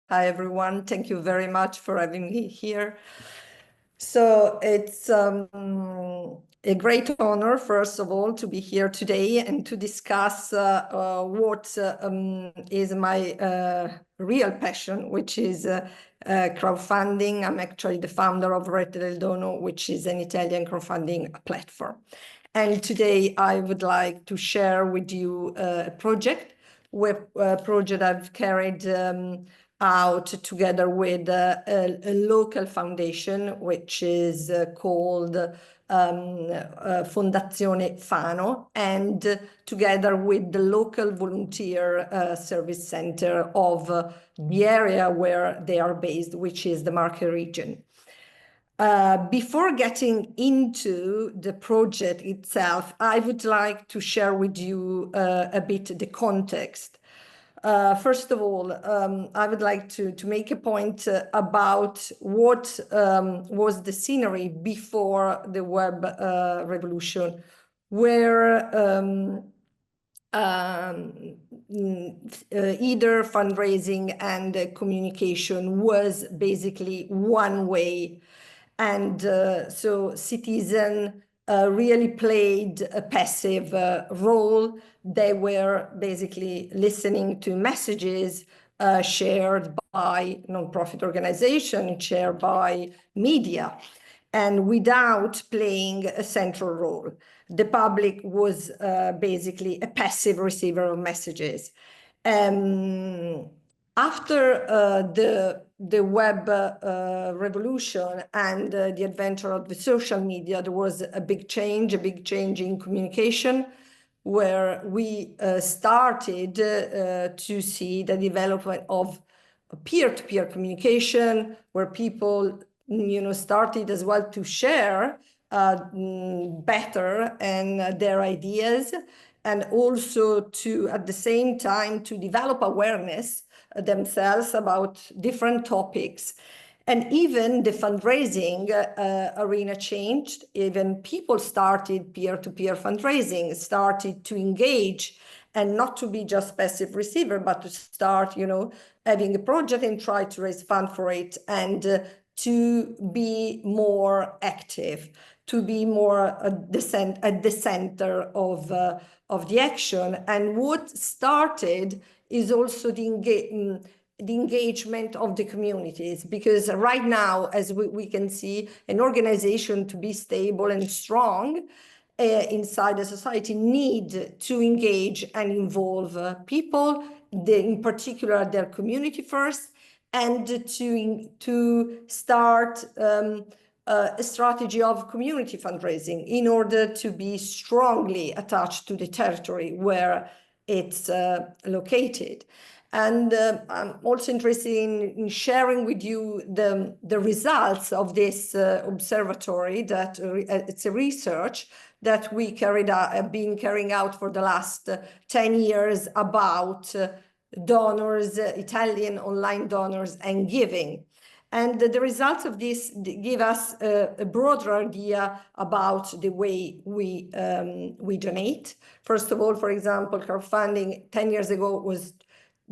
Hi, everyone. Thank you very much for having me here. So it's a great honor, first of all, to be here today and to discuss what is my real passion, which is crowdfunding. I'm actually the founder of Rete del Dono, which is an Italian crowdfunding platform. And today I would like to share with you a project I've carried out together with a local foundation, which is called Fondazione Fano, and together with the local volunteer service center of the area where they are based, which is the Marche region. Before getting into the project itself, I would like to share with you a bit the context. First of all, I would like to make a point about what was the scenery before the web revolution, where either fundraising and communication was basically one way. And so citizen really played a passive role. They were basically listening to messages shared by nonprofit organizations, shared by media, and without playing a central role. The public was basically a passive receiver of messages. After the web revolution and the adventure of the social media, there was a big change in communication, where we started to see the development of peer-to-peer communication, where people started as well to share better and their ideas, and also to, at the same time, to develop awareness themselves about different topics. And even the fundraising arena changed. Even people started peer-to-peer fundraising, started to engage, and not to be just passive receiver, but to start, having a project and try to raise funds for it, and to be more active, to be more at the center of the action. And what started is also the engagement of the communities, because right now, as we can see, an organization to be stable and strong inside the society need to engage and involve people, in particular their community first, and to start a strategy of community fundraising in order to be strongly attached to the territory where it's located. And I'm also interested in sharing with you the results of this observatory, that it's a research that we have been carrying out for the last 10 years about donors, Italian online donors, and giving. And the results of this give us a broader idea about the way we donate. First of all, for example, crowdfunding 10 years ago was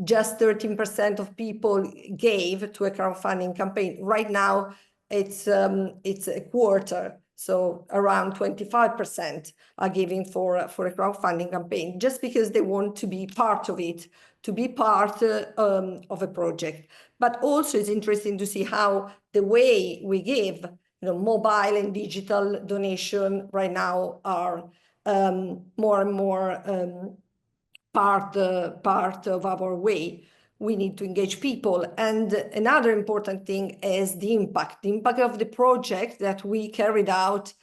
just 13% of people gave to a crowdfunding campaign. Right now, it's a quarter. So around 25% are giving for a crowdfunding campaign, just because they want to be part of it, to be part of a project. But also it's interesting to see how the way we give, mobile and digital donation right now are more and more part of our way. We need to engage people. And another important thing is the impact. The impact of the project that we carried out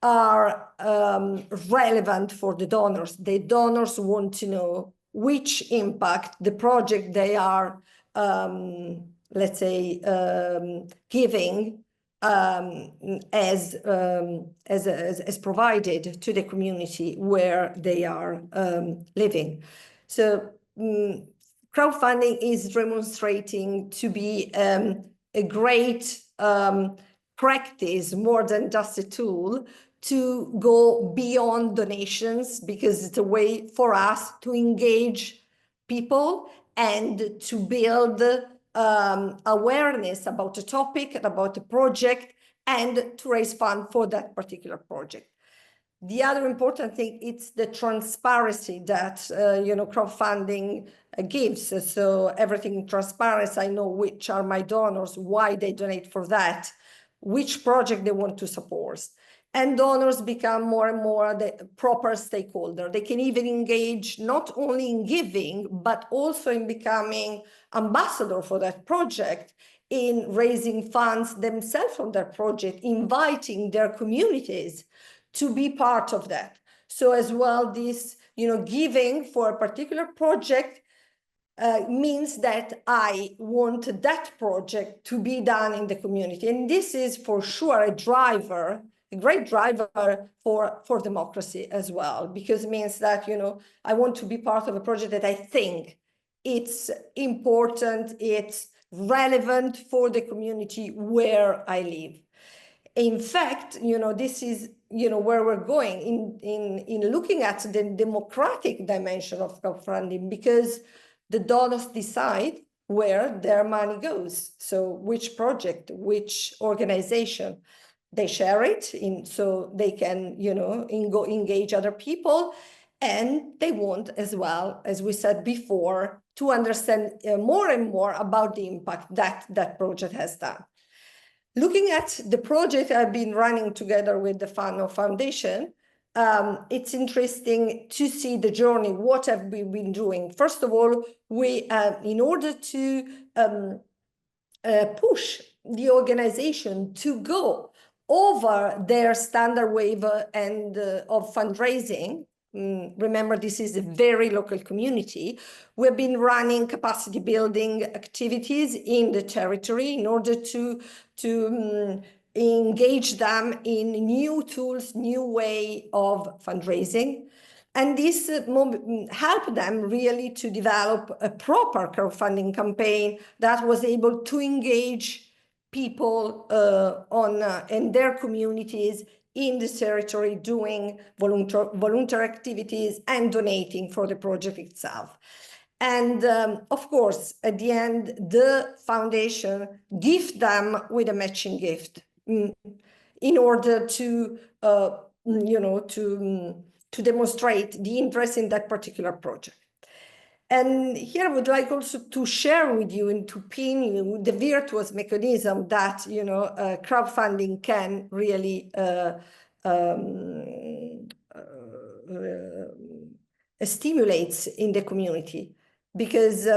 are relevant for the donors. The donors want to know which impact the project they are, let's say, giving as provided to the community where they are living. So crowdfunding is demonstrating to be a great practice, more than just a tool, to go beyond donations, because it's a way for us to engage people and to build awareness about the topic, about the project, and to raise funds for that particular project. The other important thing, it's the transparency that, crowdfunding gives. So everything transparent. I know which are my donors, why they donate for that, which project they want to support. And donors become more and more the proper stakeholder. They can even engage not only in giving, but also in becoming ambassador for that project, in raising funds themselves from their project, inviting their communities to be part of that. So as well, this, giving for a particular project means that I want that project to be done in the community. And this is for sure a great driver for democracy as well, because it means that, I want to be part of a project that I think it's important, it's relevant for the community where I live. In fact, this is, where we're going in looking at the democratic dimension of crowdfunding, because the donors decide where their money goes. So which project, which organization, they share it in, so they can, engage other people. And they want, as well, as we said before, to understand more and more about the impact that that project has done. Looking at the project I've been running together with the Foundation, it's interesting to see the journey. What have we been doing? First of all, we, in order to push the organization to go over their standard wave and of fundraising. Remember, this is a very local community. We've been running capacity building activities in the territory in order to engage them in new tools, new way of fundraising. And this helped them really to develop a proper crowdfunding campaign that was able to engage people in their communities in the territory, doing volunteer activities and donating for the project itself. And of course, at the end, the foundation gift them with a matching gift in order to, to demonstrate the interest in that particular project. And here I would like also to share with you and to pin you the virtuous mechanism that, crowdfunding can really stimulates in the community. Because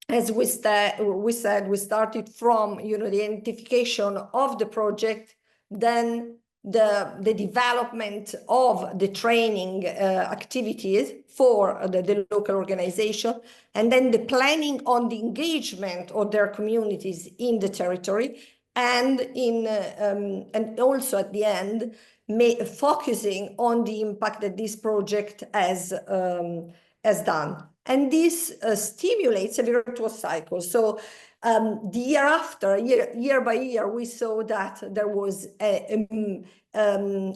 as we said, we started from, the identification of the project, then the development of the training activities for the local organization, and then the planning on the engagement of their communities in the territory, and and also at the end, focusing on the impact that this project has done. And this stimulates a virtuous cycle. So the year after, year by year, we saw that there was an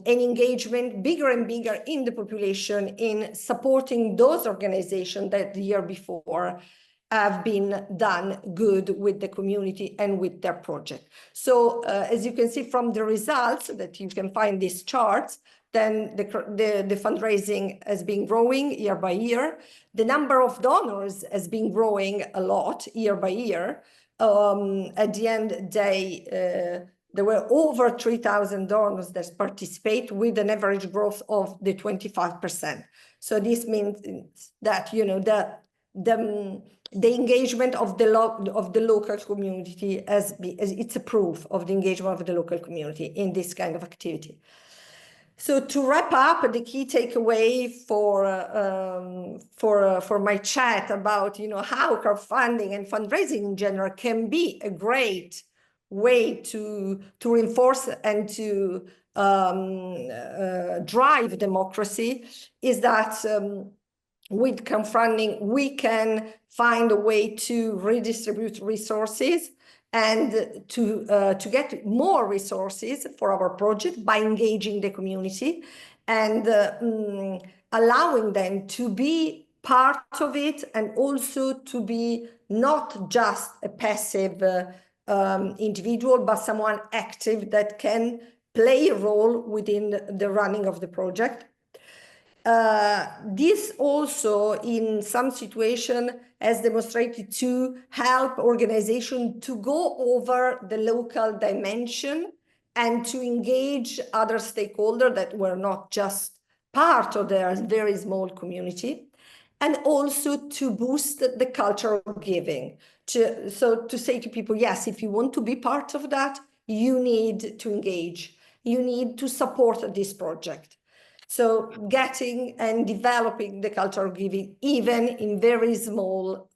engagement bigger and bigger in the population in supporting those organizations that the year before have been done good with the community and with their project. So as you can see from the results that you can find these charts, then the fundraising has been growing year by year. The number of donors has been growing a lot year by year. At the end, there were over 3,000 donors that participate with an average growth of the 25%. So this means that, the engagement of the local community it's a proof of the engagement of the local community in this kind of activity. So to wrap up, the key takeaway for my chat about how crowdfunding and fundraising in general can be a great way to reinforce and to drive democracy is that with crowdfunding we can find a way to redistribute resources and to get more resources for our project by engaging the community and allowing them to be part of it, and also to be not just a passive individual, but someone active that can play a role within the running of the project. This also, in some situation, has demonstrated to help organizations to go over the local dimension and to engage other stakeholders that were not just part of their very small community, and also to boost the culture of giving. So to say to people, yes, if you want to be part of that, you need to engage. You need to support this project. So getting and developing the culture of giving, even in very small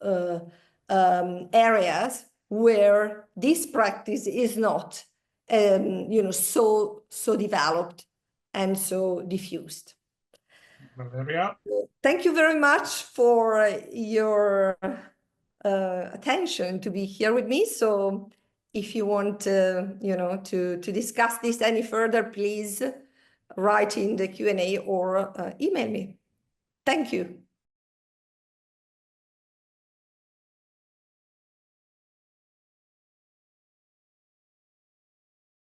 areas where this practice is not, so developed and so diffused. Valeria? Thank you very much for your attention to be here with me. So if you want, to discuss this any further, please write in the Q&A or email me. Thank you.